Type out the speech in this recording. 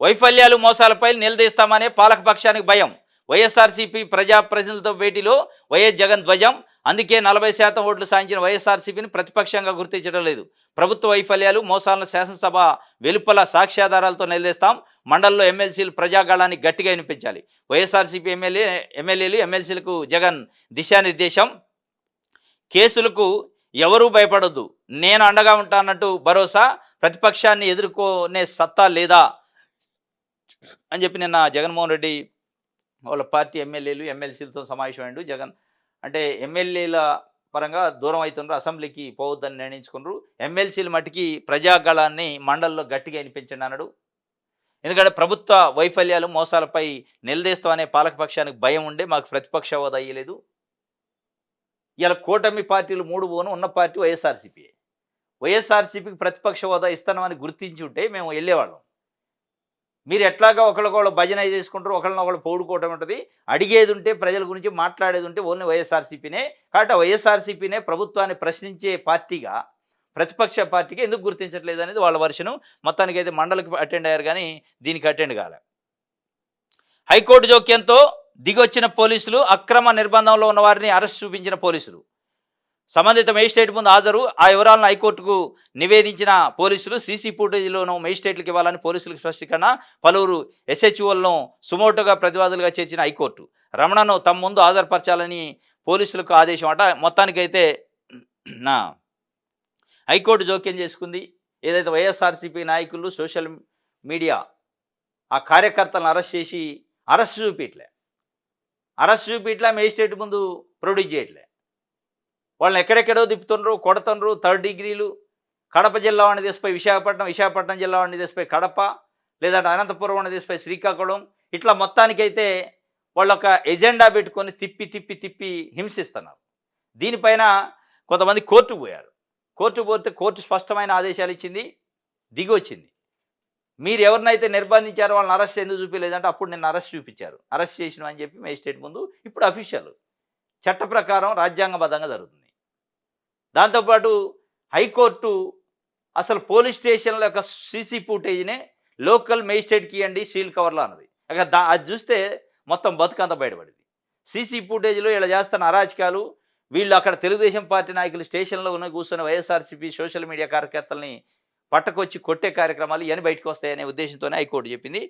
వైఫల్యాలు మోసాలపై నిలదీస్తామనే పాలకపక్షానికి భయం. వైఎస్ఆర్సీపీ ప్రజాప్రతినిధులతో భేటీలో వైఎస్ జగన్ ధ్వజం. అందుకే 40% ఓట్లు సాధించిన వైఎస్ఆర్సీపీని ప్రతిపక్షంగా గుర్తించడం లేదు. ప్రభుత్వ వైఫల్యాలు మోసాలను శాసనసభ వెలుపల సాక్ష్యాధారాలతో నిలదీస్తాం. మండలంలో ఎమ్మెల్సీలు ప్రజాగాళాన్ని గట్టిగా వినిపించాలి. వైఎస్ఆర్సీపీ ఎమ్మెల్యేలు ఎమ్మెల్సీలకు జగన్ దిశానిర్దేశం. కేసులకు ఎవరూ భయపడొద్దు, నేను అండగా ఉంటానట్టు భరోసా. ప్రతిపక్షాన్ని ఎదుర్కొనే సత్తా లేదా అని చెప్పి నిన్న జగన్మోహన్ రెడ్డి వాళ్ళ పార్టీ ఎమ్మెల్యేలు ఎమ్మెల్సీలతో సమావేశమైండు. జగన్ అంటే ఎమ్మెల్యేల పరంగా దూరం అవుతున్నారు, అసెంబ్లీకి పోవద్దని నిర్ణయించుకున్నారు. ఎమ్మెల్సీల మట్టికి ప్రజాగళాన్ని మండల్లో గట్టిగా వినిపించండి అన్నాడు. ఎందుకంటే ప్రభుత్వ వైఫల్యాలు మోసాలపై నిలదీస్తామనే పాలకపక్షానికి భయం ఉండే మాకు ప్రతిపక్ష హోదా ఇయ్యలేదు. ఇలా కూటమి పార్టీలు 3 పోను ఉన్న పార్టీ వైఎస్ఆర్సీపీ. వైఎస్ఆర్సీపీకి ప్రతిపక్ష హోదా ఇస్తామని గుర్తించి ఉంటే మేము వెళ్ళేవాళ్ళం. మీరు ఎట్లాగా ఒకళ్ళకొకళ్ళు భజన చేసుకుంటారు, ఒకళ్ళనొకళ్ళు పౌడుకోవటం ఉంటుంది. అడిగేది ఉంటే, ప్రజల గురించి మాట్లాడేది ఉంటే ఓన్లీ వైఎస్ఆర్సీపీనే. కాబట్టి వైఎస్ఆర్సీపీనే ప్రభుత్వాన్ని ప్రశ్నించే పార్టీగా, ప్రతిపక్ష పార్టీగా ఎందుకు గుర్తించట్లేదు అనేది వాళ్ళ వర్షను. మొత్తానికి అయితే మండలికి అటెండ్ అయ్యారు కానీ దీనికి అటెండ్ కాలే. హైకోర్టు జోక్యంతో దిగొచ్చిన పోలీసులు, అక్రమ నిర్బంధంలో ఉన్న వారిని అరెస్ట్ చూపించిన పోలీసులు. సంబంధిత మేజిస్ట్రేట్ ముందు హాజరు. ఆ వివరాలను హైకోర్టుకు నివేదించిన పోలీసులు. సీసీ ఫుటేజ్లోనూ మేజిస్ట్రేట్లకు ఇవ్వాలని పోలీసులకు స్పష్టీకరణ. పలువురు ఎస్హెచ్ఓలను సుమోటోగా ప్రతివాదులుగా చేర్చిన హైకోర్టు. రమణను తమ ముందు హాజరుపరచాలని పోలీసులకు ఆదేశం అట. మొత్తానికైతే నా హైకోర్టు జోక్యం చేసుకుంది. ఏదైతే వైఎస్ఆర్సీపీ నాయకులు సోషల్ మీడియా ఆ కార్యకర్తలను అరెస్ట్ చూపిట్లే, మేజిస్ట్రేట్ ముందు ప్రొడ్యూస్ చేయట్లే. వాళ్ళని ఎక్కడెక్కడో తిప్పుతుండ్రు, కొడుతుండ్రు. 3rd డిగ్రీలు. కడప జిల్లా వాడిని తీసిపోయి విశాఖపట్నం, విశాఖపట్నం జిల్లా వాడిని తీసిపోయి కడప, లేదంటే అనంతపురం వాడిని తీసిపోయి శ్రీకాకుళం. ఇట్లా మొత్తానికైతే వాళ్ళొక ఎజెండా పెట్టుకొని తిప్పి హింసిస్తున్నారు. దీనిపైన కొంతమంది కోర్టుకు పోయారు. కోర్టుకు పోతే కోర్టు స్పష్టమైన ఆదేశాలు ఇచ్చింది, దిగి వచ్చింది. మీరు ఎవరినైతే నిర్బంధించారో వాళ్ళని అరెస్ట్ ఎందుకు చూపించలేదంటే అప్పుడు నిన్న అరెస్ట్ చూపించారు. అరెస్ట్ చేసినాం అని చెప్పి మేజిస్ట్రేట్ ముందు. ఇప్పుడు అఫీషియల్ చట్ట ప్రకారం రాజ్యాంగబద్ధంగా జరుగుతుంది. దాంతోపాటు హైకోర్టు అసలు పోలీస్ స్టేషన్ల యొక్క సీసీ ఫుటేజ్నే లోకల్ మేజిస్ట్రేట్కి ఇవ్వండి సీల్ కవర్లో అన్నది. అది చూస్తే మొత్తం బతుకంతా బయటపడింది. సీసీ ఫుటేజ్లో ఇలా చేస్తున్న అరాచకాలు, వీళ్ళు అక్కడ తెలుగుదేశం పార్టీ నాయకులు స్టేషన్లో ఉన్న కూర్చొని వైఎస్ఆర్సీపీ సోషల్ మీడియా కార్యకర్తల్ని పట్టకొచ్చి కొట్టే కార్యక్రమాలు ఇవన్నీ బయటకు వస్తాయనే ఉద్దేశంతోనే హైకోర్టు చెప్పింది.